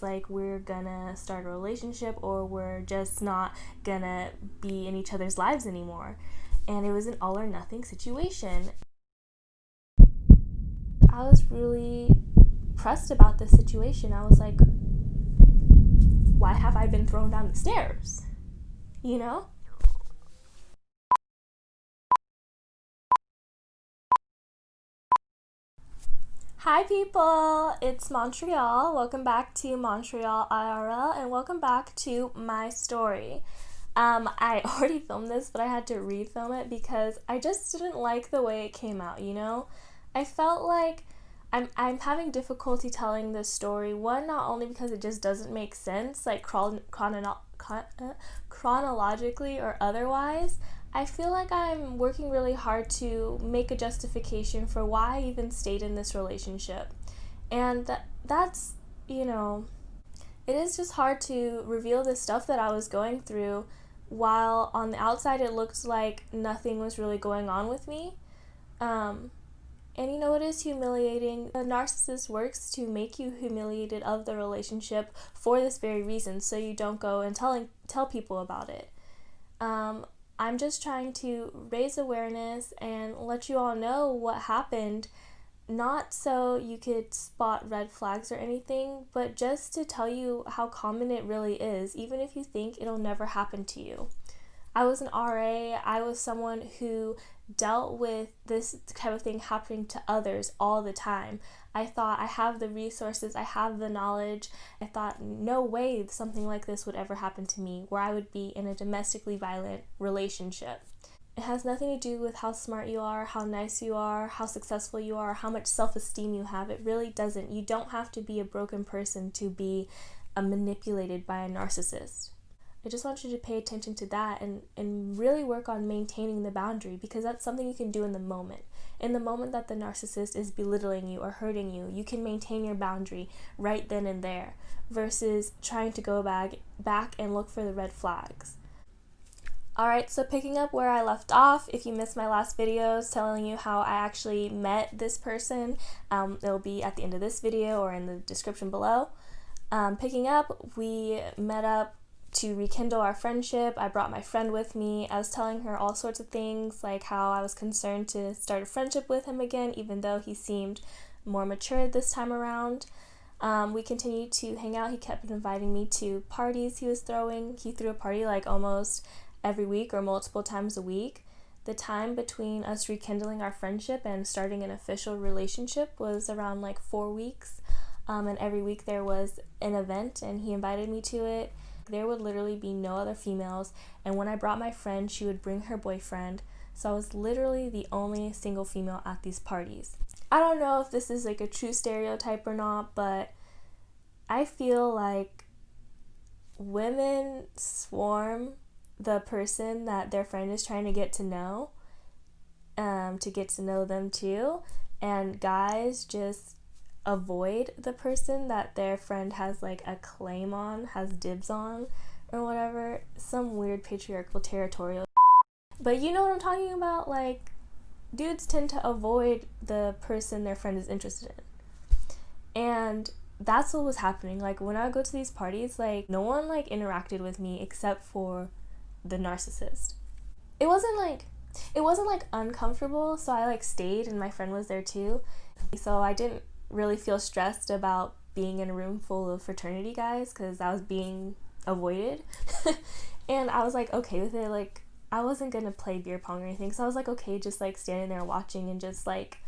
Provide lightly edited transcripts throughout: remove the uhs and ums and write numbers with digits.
like we're gonna start a relationship or we're just not gonna be in each other's lives anymore. And it was an all or nothing situation. I was really pressed about this situation. I was like, why have I been thrown down the stairs? You know? Hi people, it's Montreal. Welcome back to Montreal IRL and welcome back to my story. I already filmed this, but I had to refilm it because I just didn't like the way it came out, you know? I felt like I'm having difficulty telling this story. One, not only because it just doesn't make sense, like chronologically or otherwise. I feel like I'm working really hard to make a justification for why I even stayed in this relationship. And that's, you know, it is just hard to reveal the stuff that I was going through while on the outside it looked like nothing was really going on with me. And you know, it is humiliating. The narcissist works to make you humiliated of the relationship for this very reason, so you don't go and tell people about it. I'm just trying to raise awareness and let you all know what happened, not so you could spot red flags or anything, but just to tell you how common it really is, even if you think it'll never happen to you. I was an RA. I was someone who dealt with this type of thing happening to others all the time. I thought I have the resources, I have the knowledge. I thought no way something like this would ever happen to me, where I would be in a domestically violent relationship. It has nothing to do with how smart you are, how nice you are, how successful you are, how much self-esteem you have. It really doesn't. You don't have to be a broken person to be manipulated by a narcissist. I just want you to pay attention to that and really work on maintaining the boundary, because that's something you can do in the moment. In the moment that the narcissist is belittling you or hurting you, you can maintain your boundary right then and there versus trying to go back and look for the red flags. Alright, so picking up where I left off, if you missed my last videos telling you how I actually met this person, it'll be at the end of this video or in the description below. Picking up, we met up to rekindle our friendship. I brought my friend with me. I was telling her all sorts of things, like how I was concerned to start a friendship with him again, even though he seemed more mature this time around. We continued to hang out. He kept inviting me to parties he was throwing. He threw a party like almost every week or multiple times a week. The time between us rekindling our friendship and starting an official relationship was around like 4 weeks. And every week there was an event and he invited me to it. There would literally be no other females, and when I brought my friend, she would bring her boyfriend, so I was literally the only single female at these parties. I don't know if this is like a true stereotype or not, but I feel like women swarm the person that their friend is trying to get to know them too, and guys just avoid the person that their friend has like a claim on, has dibs on or whatever. Some weird patriarchal territorial. But you know what I'm talking about? Like, dudes tend to avoid the person their friend is interested in. And that's what was happening. Like, when I would go to these parties, like, no one like interacted with me except for the narcissist. It wasn't like uncomfortable, so I like stayed and my friend was there too. So I didn't really feel stressed about being in a room full of fraternity guys because I was being avoided. And I was like okay with it. Like, I wasn't gonna play beer pong or anything, so I was like okay just like standing there watching and just like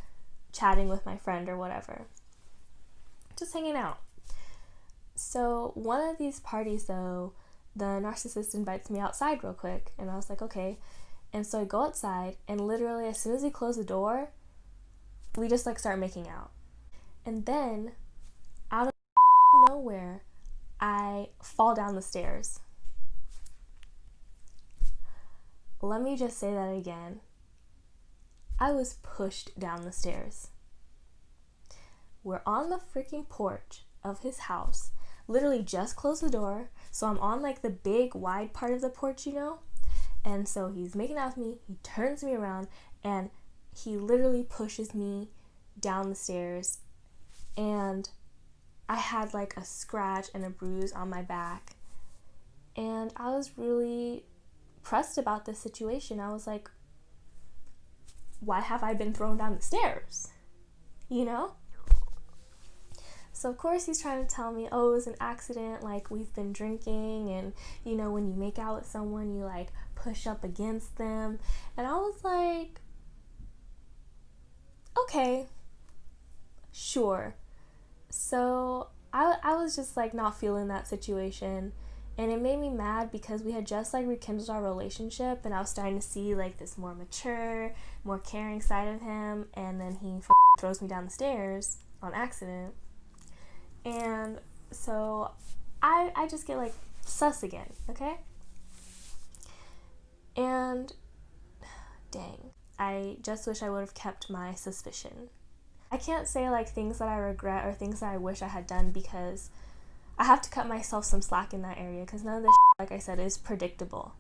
chatting with my friend or whatever, just hanging out. So one of these parties though, the narcissist invites me outside real quick, and I was like okay. And so I go outside, and literally as soon as he closed the door, we just like start making out. And then, out of nowhere, I fall down the stairs. Let me just say that again. I was pushed down the stairs. We're on the freaking porch of his house. Literally just closed the door, so I'm on like the big wide part of the porch, you know? And so he's making out with me, he turns me around, and he literally pushes me down the stairs. And I had like a scratch and a bruise on my back. And I was really pressed about this situation. I was like, why have I been thrown down the stairs? You know? So of course he's trying to tell me, oh, it was an accident, like we've been drinking, and you know, when you make out with someone, you like push up against them. And I was like, okay, sure. So I was just like not feeling that situation, and it made me mad because we had just like rekindled our relationship, and I was starting to see like this more mature, more caring side of him, and then he throws me down the stairs on accident. And so I just get like sus again, okay? And dang, I just wish I would have kept my suspicion. I can't say like things that I regret or things that I wish I had done, because I have to cut myself some slack in that area, because none of this like I said, is predictable.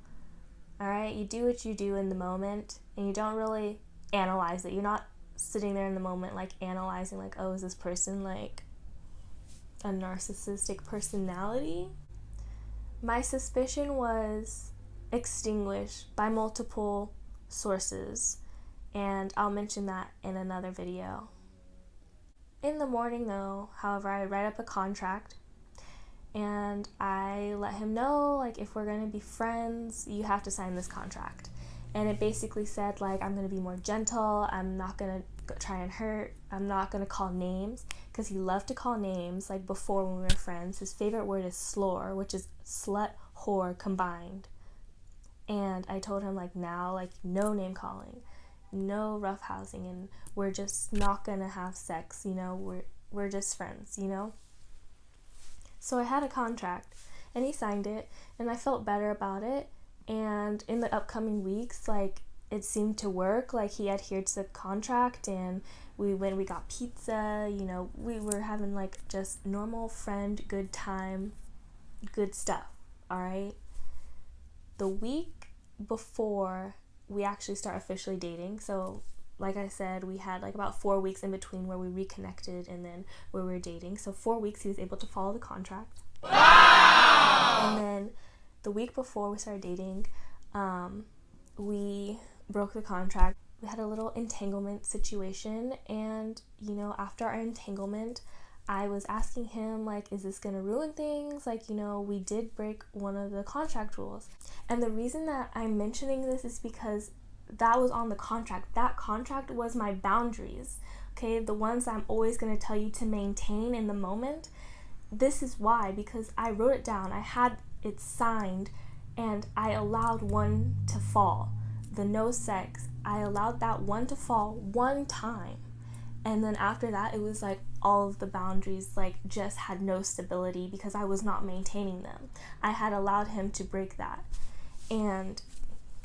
Alright? You do what you do in the moment, and you don't really analyze it. You're not sitting there in the moment like analyzing like, oh, is this person like a narcissistic personality? My suspicion was extinguished by multiple sources, and I'll mention that in another video. In the morning though, however, I write up a contract, and I let him know, like, if we're going to be friends, you have to sign this contract. And it basically said, like, I'm going to be more gentle, I'm not going to try and hurt, I'm not going to call names, because he loved to call names, like, before when we were friends. His favorite word is slore, which is slut, whore combined. And I told him, like, now, like, no name calling, no roughhousing, and we're just not going to have sex, you know, we're just friends, you know? So I had a contract, and he signed it, and I felt better about it. And in the upcoming weeks, like, it seemed to work. Like, he adhered to the contract, and we got pizza, you know, we were having like just normal friend, good time, good stuff. All right. The week before we actually start officially dating, so like I said, we had like about 4 weeks in between where we reconnected and then where we were dating. So 4 weeks he was able to follow the contract. Wow! And then the week before we started dating, we broke the contract. We had a little entanglement situation, and you know, after our entanglement, I was asking him, like, is this gonna ruin things? Like, you know, we did break one of the contract rules. And the reason that I'm mentioning this is because that was on the contract. That contract was my boundaries, okay? The ones I'm always going to tell you to maintain in the moment. This is why, because I wrote it down. I had it signed, and I allowed one to fall. The no sex, I allowed that one to fall one time. And then after that, it was like all of the boundaries like just had no stability because I was not maintaining them. I had allowed him to break that, and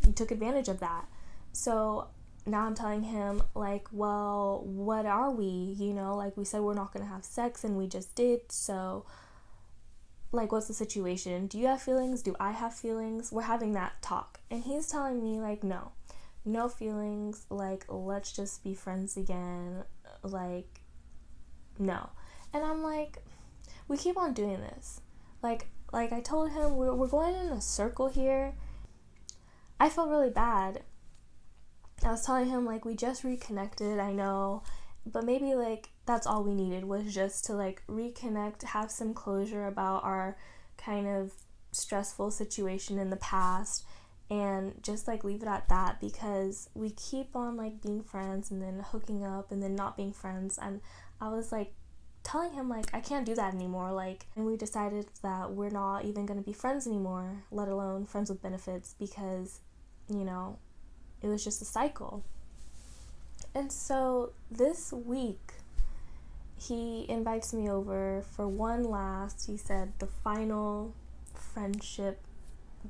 he took advantage of that. So now I'm telling him, like, well, what are we? You know, like, we said we're not going to have sex, and we just did. So, like, what's the situation? Do you have feelings? Do I have feelings? We're having that talk. And he's telling me, like, no feelings. Like, let's just be friends again. Like, no. And I'm like, we keep on doing this. Like I told him, we're going in a circle here. I felt really bad. I was telling him, like, we just reconnected, I know, but maybe, like, that's all we needed was just to, like, reconnect, have some closure about our kind of stressful situation in the past, and just, like, leave it at that, because we keep on, like, being friends and then hooking up and then not being friends. And I was, like, telling him, like, I can't do that anymore, like, and we decided that we're not even going to be friends anymore, let alone friends with benefits, because, you know, it was just a cycle. And so this week, he invites me over for one last, he said, the final friendship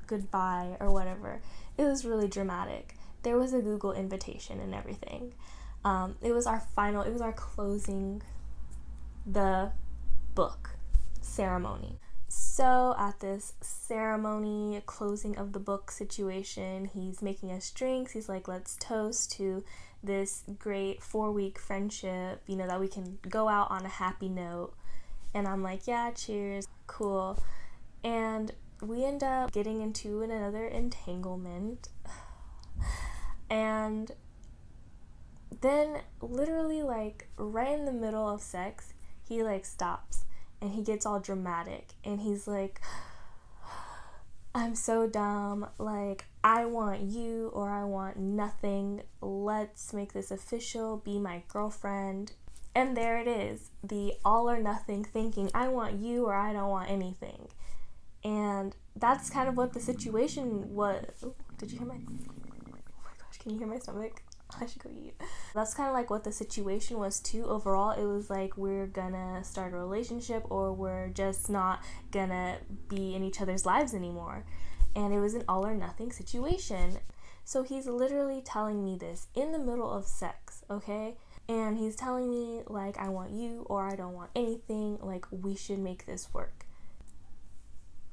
goodbye or whatever. It was really dramatic. There was a Google invitation and everything. It was our closing the book ceremony. So at this ceremony, closing of the book situation, he's making us drinks. He's like, let's toast to this great 4-week friendship, you know, that we can go out on a happy note. And I'm like, yeah, cheers, cool. And we end up getting into another entanglement. And then literally like right in the middle of sex, he like stops and he gets all dramatic and he's like, I'm so dumb, like I want you or I want nothing, let's make this official, be my girlfriend. And there it is, the all or nothing thinking, I want you or I don't want anything. And that's kind of what the situation was. Ooh, did you hear my, oh my gosh, can you hear my stomach? I should go eat. That's kind of like what the situation was too. Overall, it was like we're gonna start a relationship or we're just not gonna be in each other's lives anymore. And it was an all or nothing situation. So he's literally telling me this in the middle of sex, okay? And he's telling me like, I want you or I don't want anything, like we should make this work.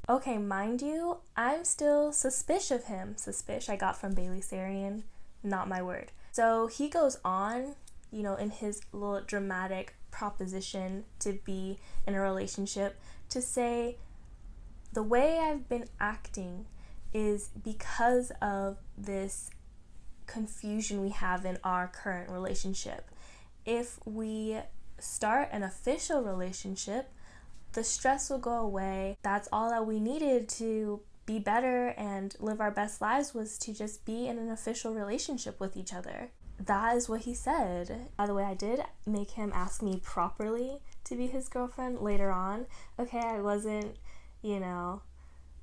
Okay, mind you, I'm still suspicious of him. Suspicious I got from Bailey Sarian, not my word. So he goes on, you know, in his little dramatic proposition to be in a relationship to say the way I've been acting is because of this confusion we have in our current relationship. If we start an official relationship, the stress will go away. That's all that we needed to be better and live our best lives, was to just be in an official relationship with each other. That is what he said. By the way, I did make him ask me properly to be his girlfriend later on. Okay, I wasn't, you know,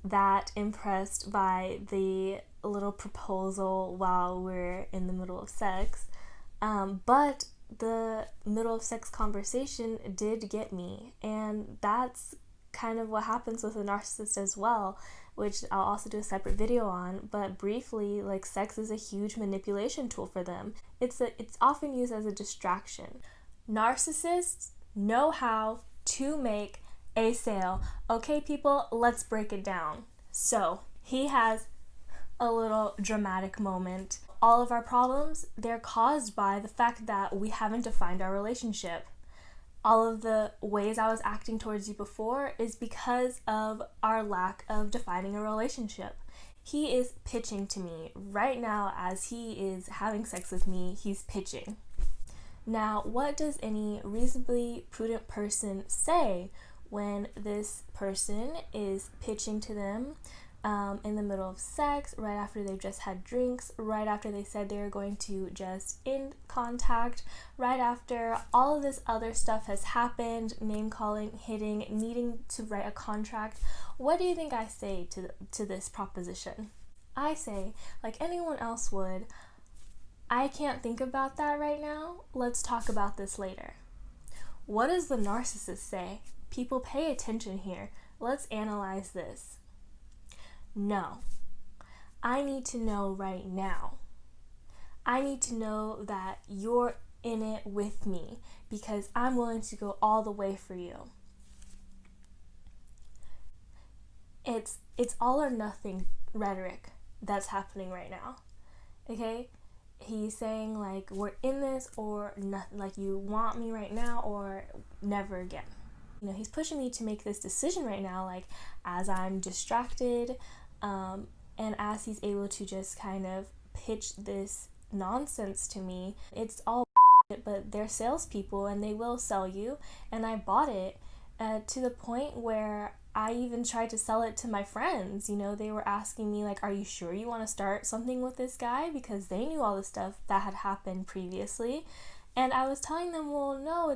that impressed by the little proposal while we're in the middle of sex. But the middle of sex conversation did get me, and that's kind of what happens with a narcissist as well, which I'll also do a separate video on. But briefly, like, sex is a huge manipulation tool for them. It's often used as a distraction. Narcissists know how to make a sale. Okay, people, let's break it down. So he has a little dramatic moment. All of our problems, they're caused by the fact that we haven't defined our relationship. All of the ways I was acting towards you before is because of our lack of defining a relationship. He is pitching to me right now as he is having sex with me. He's pitching. Now, what does any reasonably prudent person say when this person is pitching to them in the middle of sex, right after they've just had drinks, right after they said they were going to just end contact, right after all of this other stuff has happened, name calling, hitting, needing to write a contract? What do you think I say to this proposition? I say, like anyone else would, I can't think about that right now. Let's talk about this later. What does the narcissist say? People, pay attention here. Let's analyze this. No. I need to know right now. I need to know that you're in it with me because I'm willing to go all the way for you. It's all or nothing rhetoric that's happening right now. Okay? He's saying like, we're in this or nothing, like you want me right now or never again. You know, he's pushing me to make this decision right now, like as I'm distracted, and as he's able to just kind of pitch this nonsense to me. It's all but they're salespeople and they will sell you, and I bought it to the point where I even tried to sell it to my friends. You know, they were asking me like, are you sure you want to start something with this guy? Because they knew all the stuff that had happened previously. And I was telling them, well, no,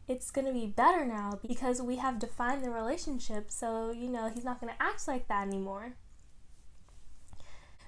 it's going to be better now because we have defined the relationship. So, you know, he's not going to act like that anymore.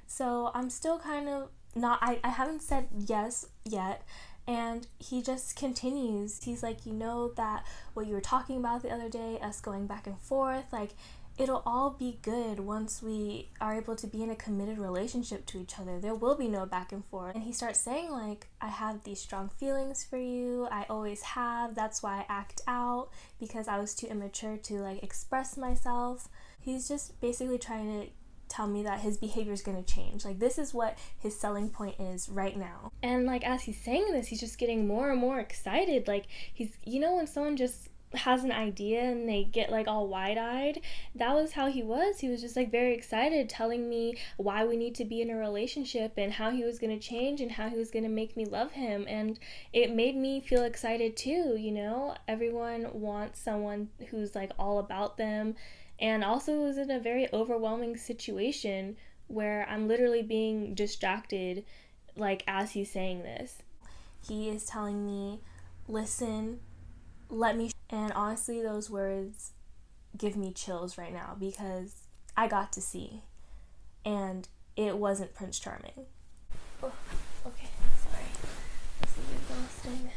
So I'm still kind of not, I haven't said yes yet. And he just continues. He's like, you know that what you were talking about the other day, us going back and forth, like it'll all be good once we are able to be in a committed relationship to each other. There will be no back and forth. And he starts saying like, I have these strong feelings for you. I always have. That's why I act out, because I was too immature to like express myself. He's just basically trying to tell me that his behavior is going to change. Like, this is what his selling point is right now. And like, as he's saying this, he's just getting more and more excited. Like, he's, you know, when someone just has an idea and they get like all wide-eyed. That was how he was. He was just like very excited, telling me why we need to be in a relationship and how he was going to change and how he was going to make me love him. And it made me feel excited too, you know? Everyone wants someone who's like all about them. And also, it was in a very overwhelming situation where I'm literally being distracted, like, as he's saying this. He is telling me, listen, let me. And honestly, those words give me chills right now because I got to see. And it wasn't Prince Charming. Oh, okay, sorry. This is exhausting.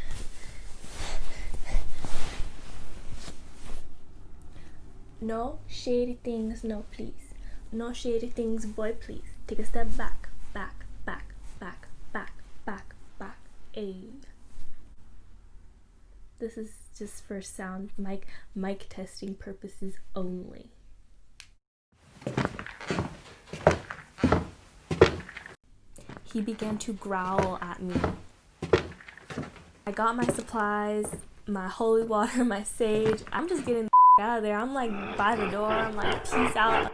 No shady things, no please. No shady things, boy, please. Take a step back, back, back, back, back, back, back. Ayy. This is just for sound mic testing purposes only. He began to growl at me. I got my supplies, my holy water, my sage. I'm just getting the out of there. I'm like by the door. I'm like, peace out.